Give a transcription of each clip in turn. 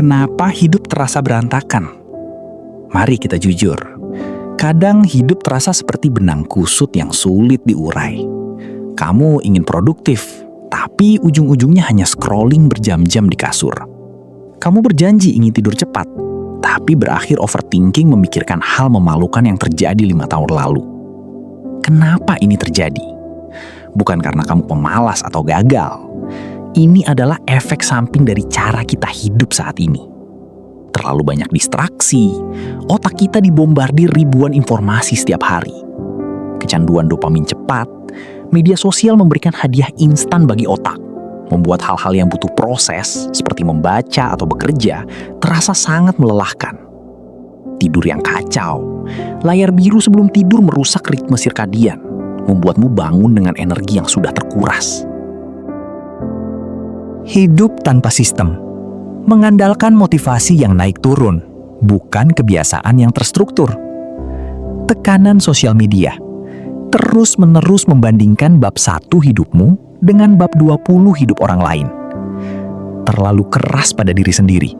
Kenapa hidup terasa berantakan? Mari kita jujur. Kadang hidup terasa seperti benang kusut yang sulit diurai. Kamu ingin produktif, tapi ujung-ujungnya hanya scrolling berjam-jam di kasur. Kamu berjanji ingin tidur cepat, tapi berakhir overthinking memikirkan hal memalukan yang terjadi 5 tahun lalu. Kenapa ini terjadi? Bukan karena kamu pemalas atau gagal. Ini adalah efek samping dari cara kita hidup saat ini. Terlalu banyak distraksi, otak kita dibombardir ribuan informasi setiap hari. Kecanduan dopamin cepat, media sosial memberikan hadiah instan bagi otak, membuat hal-hal yang butuh proses, seperti membaca atau bekerja, terasa sangat melelahkan. Tidur yang kacau, layar biru sebelum tidur merusak ritme sirkadian, membuatmu bangun dengan energi yang sudah terkuras. Hidup tanpa sistem, mengandalkan motivasi yang naik turun, bukan kebiasaan yang terstruktur. Tekanan sosial media, terus-menerus membandingkan bab 1 hidupmu dengan bab 20 hidup orang lain. Terlalu keras pada diri sendiri,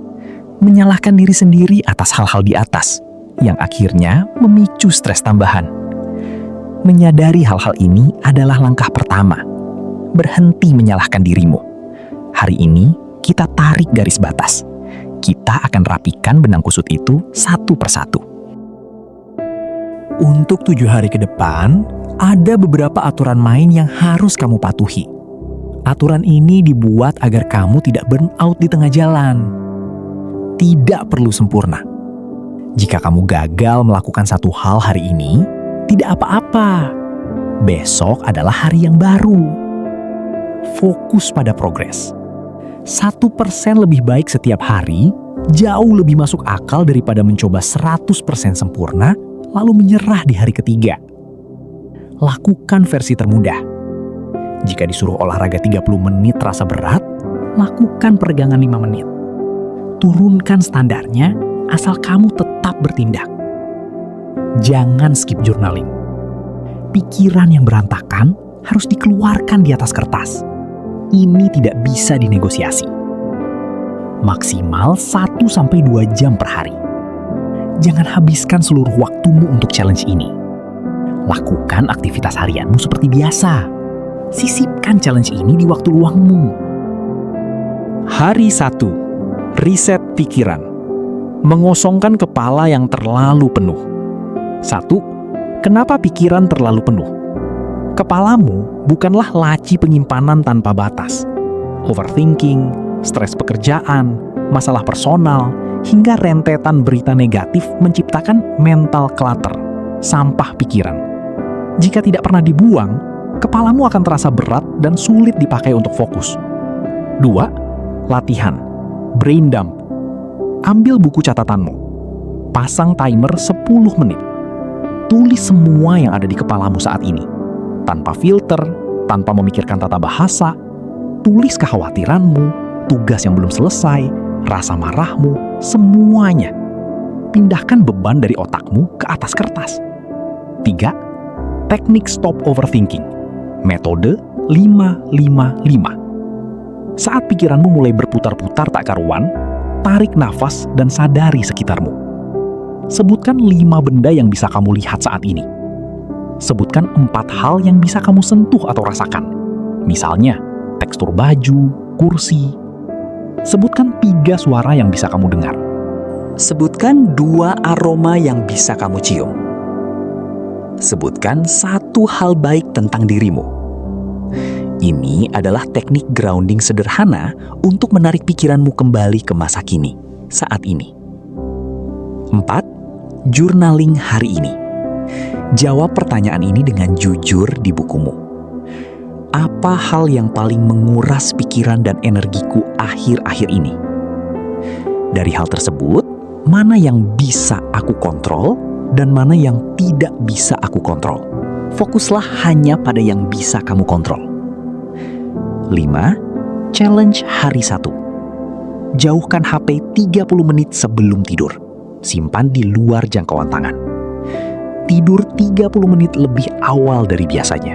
menyalahkan diri sendiri atas hal-hal di atas, yang akhirnya memicu stres tambahan. Menyadari hal-hal ini adalah langkah pertama. Berhenti menyalahkan dirimu. Hari ini, kita tarik garis batas. Kita akan rapikan benang kusut itu satu persatu. Untuk 7 hari ke depan, ada beberapa aturan main yang harus kamu patuhi. Aturan ini dibuat agar kamu tidak burn out di tengah jalan. Tidak perlu sempurna. Jika kamu gagal melakukan satu hal hari ini, tidak apa-apa. Besok adalah hari yang baru. Fokus pada progres. 1% lebih baik setiap hari, jauh lebih masuk akal daripada mencoba 100% sempurna, lalu menyerah di hari ketiga. Lakukan versi termudah. Jika disuruh olahraga 30 menit terasa berat, lakukan peregangan 5 menit. Turunkan standarnya, asal kamu tetap bertindak. Jangan skip journaling. Pikiran yang berantakan harus dikeluarkan di atas kertas. Ini tidak bisa dinegosiasi. Maksimal 1-2 jam per hari. Jangan habiskan seluruh waktumu untuk challenge ini. Lakukan aktivitas harianmu seperti biasa. Sisipkan challenge ini di waktu luangmu. Hari 1. Reset pikiran. Mengosongkan kepala yang terlalu penuh. 1. Kenapa pikiran terlalu penuh? Kepalamu bukanlah laci penyimpanan tanpa batas. Overthinking, stres pekerjaan, masalah personal, hingga rentetan berita negatif menciptakan mental clutter, sampah pikiran. Jika tidak pernah dibuang, kepalamu akan terasa berat dan sulit dipakai untuk fokus. 2. Latihan, brain dump. Ambil buku catatanmu. Pasang timer 10 menit. Tulis semua yang ada di kepalamu saat ini. Tanpa filter, tanpa memikirkan tata bahasa, tulis kekhawatiranmu, tugas yang belum selesai, rasa marahmu, semuanya. Pindahkan beban dari otakmu ke atas kertas. 3. Teknik stop overthinking. Metode 5-5-5. Saat pikiranmu mulai berputar-putar tak karuan, tarik nafas dan sadari sekitarmu. Sebutkan 5 benda yang bisa kamu lihat saat ini. Sebutkan 4 hal yang bisa kamu sentuh atau rasakan. Misalnya, tekstur baju, kursi. Sebutkan 3 suara yang bisa kamu dengar. Sebutkan 2 aroma yang bisa kamu cium. Sebutkan 1 hal baik tentang dirimu. Ini adalah teknik grounding sederhana untuk menarik pikiranmu kembali ke masa kini, saat ini. 4. Journaling hari ini. Jawab pertanyaan ini dengan jujur di bukumu. Apa hal yang paling menguras pikiran dan energiku akhir-akhir ini? Dari hal tersebut, mana yang bisa aku kontrol dan mana yang tidak bisa aku kontrol? Fokuslah hanya pada yang bisa kamu kontrol. 5. Challenge hari 1. Jauhkan HP 30 menit sebelum tidur. Simpan di luar jangkauan tangan. Tidur 30 menit lebih awal dari biasanya.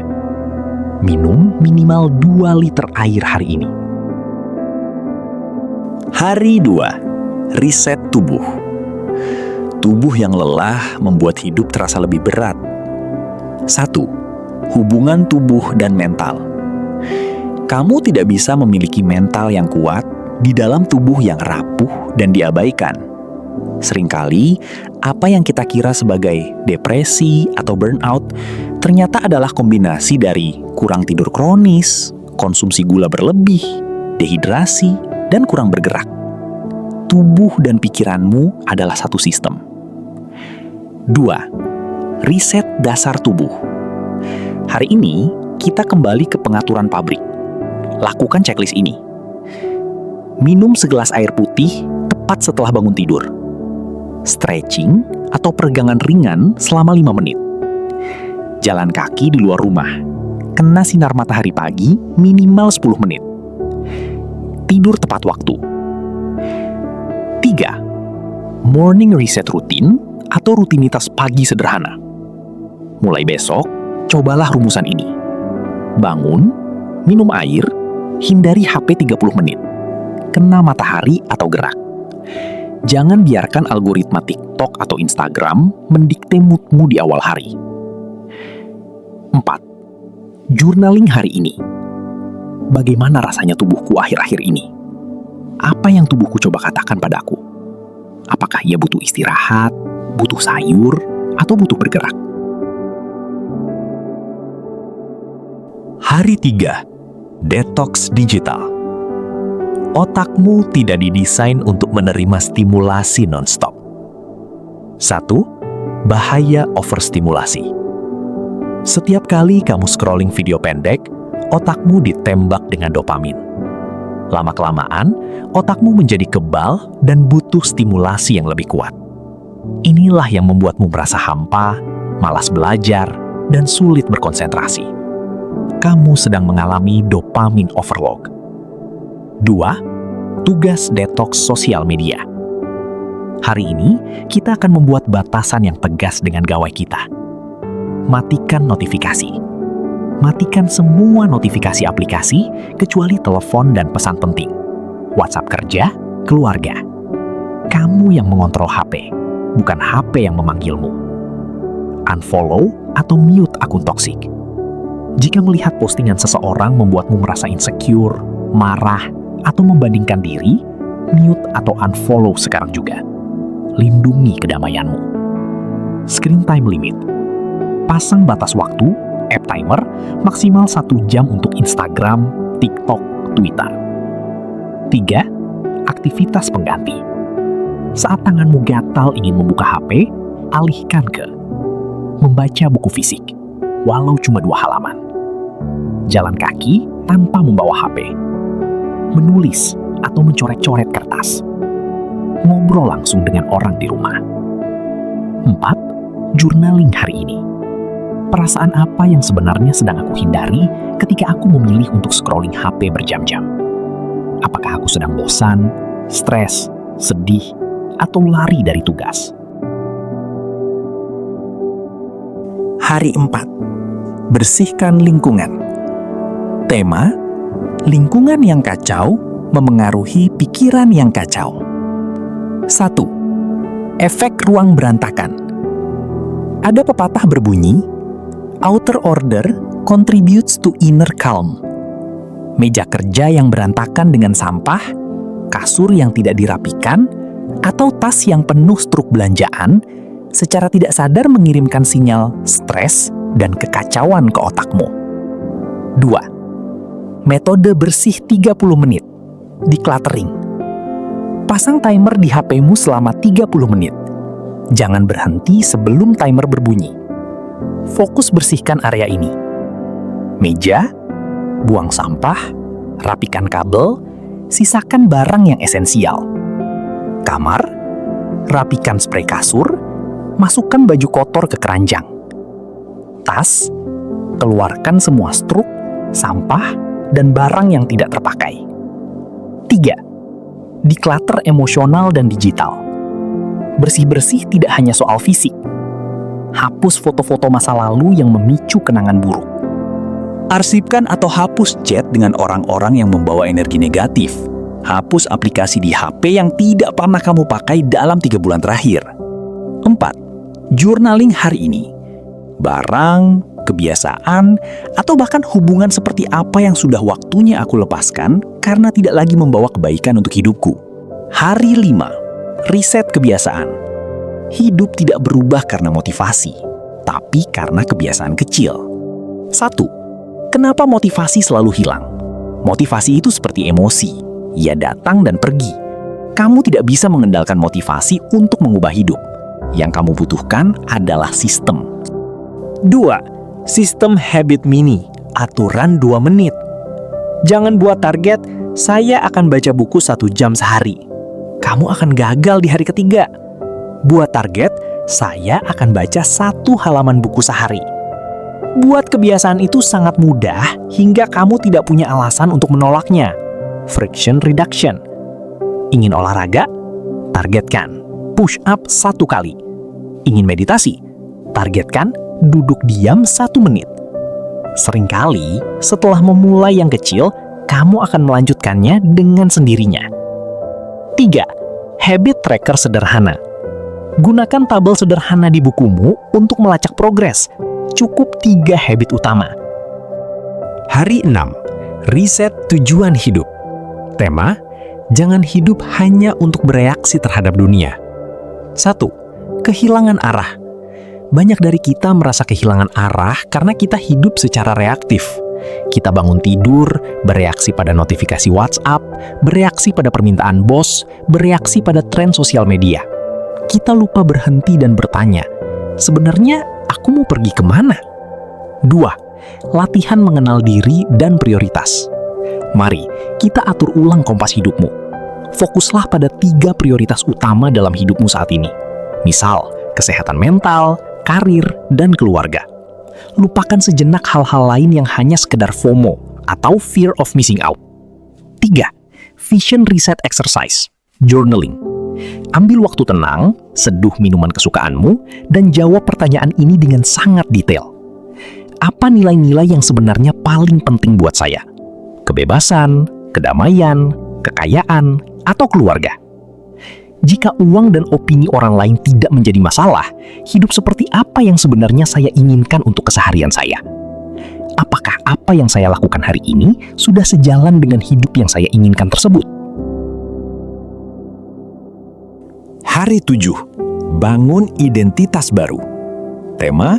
Minum minimal 2 liter air hari ini. Hari 2. Riset tubuh. Tubuh yang lelah membuat hidup terasa lebih berat. 1. Hubungan tubuh dan mental. Kamu tidak bisa memiliki mental yang kuat di dalam tubuh yang rapuh dan diabaikan. Seringkali, apa yang kita kira sebagai depresi atau burnout ternyata adalah kombinasi dari kurang tidur kronis, konsumsi gula berlebih, dehidrasi, dan kurang bergerak. Tubuh dan pikiranmu adalah satu sistem. 2. Riset dasar tubuh. Hari ini, kita kembali ke pengaturan pabrik. Lakukan checklist ini. Minum segelas air putih tepat setelah bangun tidur. Stretching atau peregangan ringan selama 5 menit. Jalan kaki di luar rumah. Kena sinar matahari pagi minimal 10 menit. Tidur tepat waktu. 3. Morning reset rutin atau rutinitas pagi sederhana. Mulai besok, cobalah rumusan ini. Bangun, minum air, hindari HP 30 menit. Kena matahari atau gerak. Jangan biarkan algoritma TikTok atau Instagram mendikte moodmu di awal hari. 4. Journaling hari ini. Bagaimana rasanya tubuhku akhir-akhir ini? Apa yang tubuhku coba katakan padaku? Apakah ia butuh istirahat, butuh sayur, atau butuh bergerak? Hari 3. Detox digital. Otakmu tidak didesain untuk menerima stimulasi non-stop. 1. Bahaya overstimulasi. Setiap kali kamu scrolling video pendek, otakmu ditembak dengan dopamin. Lama-kelamaan, otakmu menjadi kebal dan butuh stimulasi yang lebih kuat. Inilah yang membuatmu merasa hampa, malas belajar, dan sulit berkonsentrasi. Kamu sedang mengalami dopamin overload. 2. Tugas detox sosial media. Hari ini, kita akan membuat batasan yang tegas dengan gawai kita. Matikan notifikasi. Matikan semua notifikasi aplikasi kecuali telepon dan pesan penting. WhatsApp kerja, keluarga. Kamu yang mengontrol HP, bukan HP yang memanggilmu. Unfollow atau mute akun toksik. Jika melihat postingan seseorang membuatmu merasa insecure, marah, atau membandingkan diri, mute atau unfollow sekarang juga. Lindungi kedamaianmu. Screen time limit. Pasang batas waktu, app timer, maksimal 1 jam untuk Instagram, TikTok, Twitter. 3. Aktivitas pengganti. Saat tanganmu gatal ingin membuka HP, alihkan ke membaca buku fisik, walau cuma 2 halaman. Jalan kaki tanpa membawa HP. Menulis atau mencoret-coret kertas. Ngobrol langsung dengan orang di rumah. 4. Journaling hari ini. Perasaan apa yang sebenarnya sedang aku hindari ketika aku memilih untuk scrolling HP berjam-jam? Apakah aku sedang bosan, stres, sedih, atau lari dari tugas? Hari 4. Bersihkan lingkungan. Tema: lingkungan yang kacau memengaruhi pikiran yang kacau. 1. Efek ruang berantakan. Ada pepatah berbunyi, outer order contributes to inner calm. Meja kerja yang berantakan dengan sampah, kasur yang tidak dirapikan, atau tas yang penuh struk belanjaan, secara tidak sadar mengirimkan sinyal stres dan kekacauan ke otakmu. 2. Metode bersih 30 menit. Decluttering. Pasang timer di HP-mu selama 30 menit. Jangan berhenti sebelum timer berbunyi. Fokus bersihkan area ini. Meja, buang sampah, rapikan kabel, sisakan barang yang esensial. Kamar, rapikan spray kasur, masukkan baju kotor ke keranjang. Tas, keluarkan semua struk, sampah, dan barang yang tidak terpakai. 3. Declutter emosional dan digital. Bersih-bersih tidak hanya soal fisik. Hapus foto-foto masa lalu yang memicu kenangan buruk. Arsipkan atau hapus chat dengan orang-orang yang membawa energi negatif. Hapus aplikasi di HP yang tidak pernah kamu pakai dalam 3 bulan terakhir. 4. Journaling hari ini. Barang, kebiasaan, atau bahkan hubungan seperti apa yang sudah waktunya aku lepaskan karena tidak lagi membawa kebaikan untuk hidupku. Hari 5. Riset kebiasaan. Hidup tidak berubah karena motivasi, tapi karena kebiasaan kecil. 1. Kenapa motivasi selalu hilang? Motivasi itu seperti emosi. Ia datang dan pergi. Kamu tidak bisa mengendalikan motivasi untuk mengubah hidup. Yang kamu butuhkan adalah sistem. 2. Sistem habit mini, aturan 2 menit. Jangan buat target, saya akan baca buku 1 jam sehari. Kamu akan gagal di hari ketiga. Buat target, saya akan baca 1 halaman buku sehari. Buat kebiasaan itu sangat mudah hingga kamu tidak punya alasan untuk menolaknya. Friction reduction. Ingin olahraga? Targetkan push up 1 kali. Ingin meditasi? Targetkan duduk diam 1 menit. Seringkali setelah memulai yang kecil, kamu akan melanjutkannya dengan sendirinya. 3. Habit tracker sederhana. Gunakan tabel sederhana di bukumu untuk melacak progres. Cukup 3 habit utama. Hari 6. Riset tujuan hidup. Tema, jangan hidup hanya untuk bereaksi terhadap dunia. 1. Kehilangan arah. Banyak dari kita merasa kehilangan arah karena kita hidup secara reaktif. Kita bangun tidur, bereaksi pada notifikasi WhatsApp, bereaksi pada permintaan bos, bereaksi pada tren sosial media. Kita lupa berhenti dan bertanya, sebenarnya aku mau pergi kemana? 2. Latihan mengenal diri dan prioritas. Mari kita atur ulang kompas hidupmu. Fokuslah pada 3 prioritas utama dalam hidupmu saat ini. Misal, kesehatan mental, karir, dan keluarga. Lupakan sejenak hal-hal lain yang hanya sekedar FOMO atau fear of missing out. 3. Vision reset exercise. Journaling. Ambil waktu tenang, seduh minuman kesukaanmu, dan jawab pertanyaan ini dengan sangat detail. Apa nilai-nilai yang sebenarnya paling penting buat saya? Kebebasan, kedamaian, kekayaan, atau keluarga? Jika uang dan opini orang lain tidak menjadi masalah, hidup seperti apa yang sebenarnya saya inginkan untuk keseharian saya? Apakah apa yang saya lakukan hari ini sudah sejalan dengan hidup yang saya inginkan tersebut? Hari 7. Bangun identitas baru. Tema,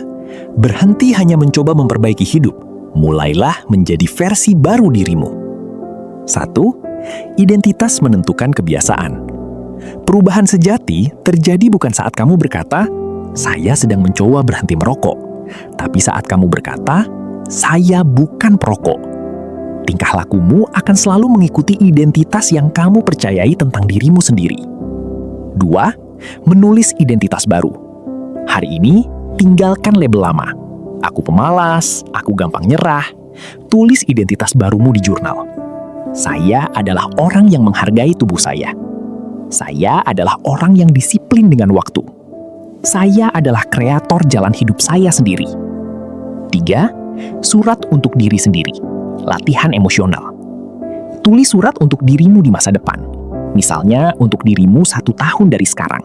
berhenti hanya mencoba memperbaiki hidup. Mulailah menjadi versi baru dirimu. 1. Identitas menentukan kebiasaan. Perubahan sejati terjadi bukan saat kamu berkata, saya sedang mencoba berhenti merokok. Tapi saat kamu berkata, saya bukan perokok. Tingkah lakumu akan selalu mengikuti identitas yang kamu percayai tentang dirimu sendiri. 2. Menulis identitas baru. Hari ini, tinggalkan label lama. Aku pemalas, aku gampang nyerah. Tulis identitas barumu di jurnal. Saya adalah orang yang menghargai tubuh saya. Saya adalah orang yang disiplin dengan waktu. Saya adalah kreator jalan hidup saya sendiri. 3. Surat untuk diri sendiri. Latihan emosional. Tulis surat untuk dirimu di masa depan. Misalnya untuk dirimu 1 tahun dari sekarang.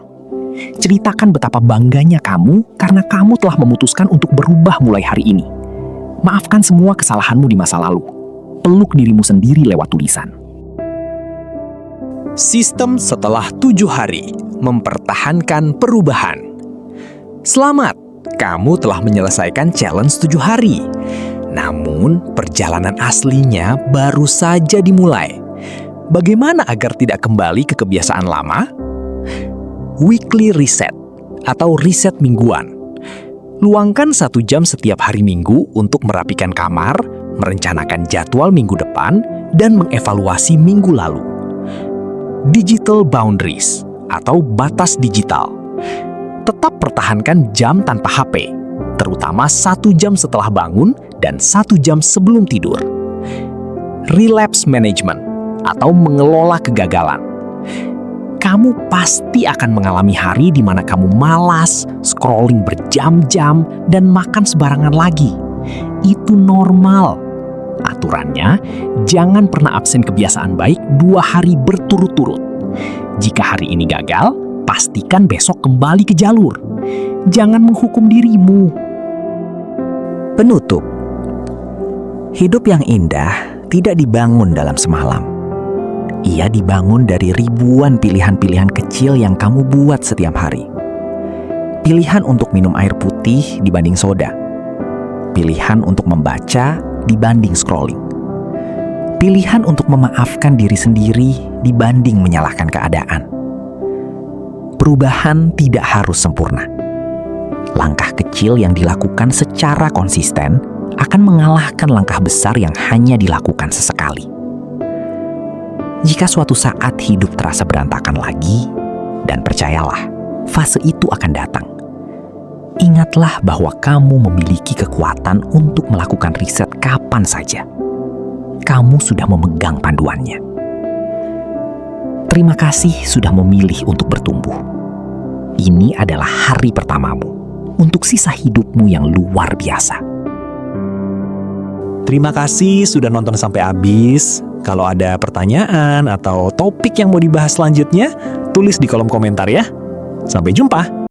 Ceritakan betapa bangganya kamu karena kamu telah memutuskan untuk berubah mulai hari ini. Maafkan semua kesalahanmu di masa lalu. Peluk dirimu sendiri lewat tulisan. Sistem setelah 7 hari, mempertahankan perubahan. Selamat, kamu telah menyelesaikan challenge 7 hari. Namun, perjalanan aslinya baru saja dimulai. Bagaimana agar tidak kembali ke kebiasaan lama? Weekly reset atau riset mingguan. Luangkan 1 jam setiap hari Minggu untuk merapikan kamar, merencanakan jadwal minggu depan, dan mengevaluasi minggu lalu. Digital boundaries atau batas digital. Tetap pertahankan jam tanpa HP, terutama 1 jam setelah bangun dan 1 jam sebelum tidur. Relapse management atau mengelola kegagalan. Kamu pasti akan mengalami hari di mana kamu malas, scrolling berjam-jam, dan makan sembarangan lagi. Itu normal. Aturannya, jangan pernah absen kebiasaan baik 2 hari berturut-turut. Jika hari ini gagal, pastikan besok kembali ke jalur. Jangan menghukum dirimu. Penutup. Hidup yang indah tidak dibangun dalam semalam. Ia dibangun dari ribuan pilihan-pilihan kecil yang kamu buat setiap hari. Pilihan untuk minum air putih dibanding soda. Pilihan untuk membaca dibanding scrolling. Pilihan untuk memaafkan diri sendiri dibanding menyalahkan keadaan. Perubahan tidak harus sempurna. Langkah kecil yang dilakukan secara konsisten akan mengalahkan langkah besar yang hanya dilakukan sesekali. Jika suatu saat hidup terasa berantakan lagi, dan percayalah, fase itu akan datang. Ingatlah bahwa kamu memiliki kekuatan untuk melakukan riset kapan saja. Kamu sudah memegang panduannya. Terima kasih sudah memilih untuk bertumbuh. Ini adalah hari pertamamu untuk sisa hidupmu yang luar biasa. Terima kasih sudah nonton sampai habis. Kalau ada pertanyaan atau topik yang mau dibahas selanjutnya, tulis di kolom komentar ya. Sampai jumpa!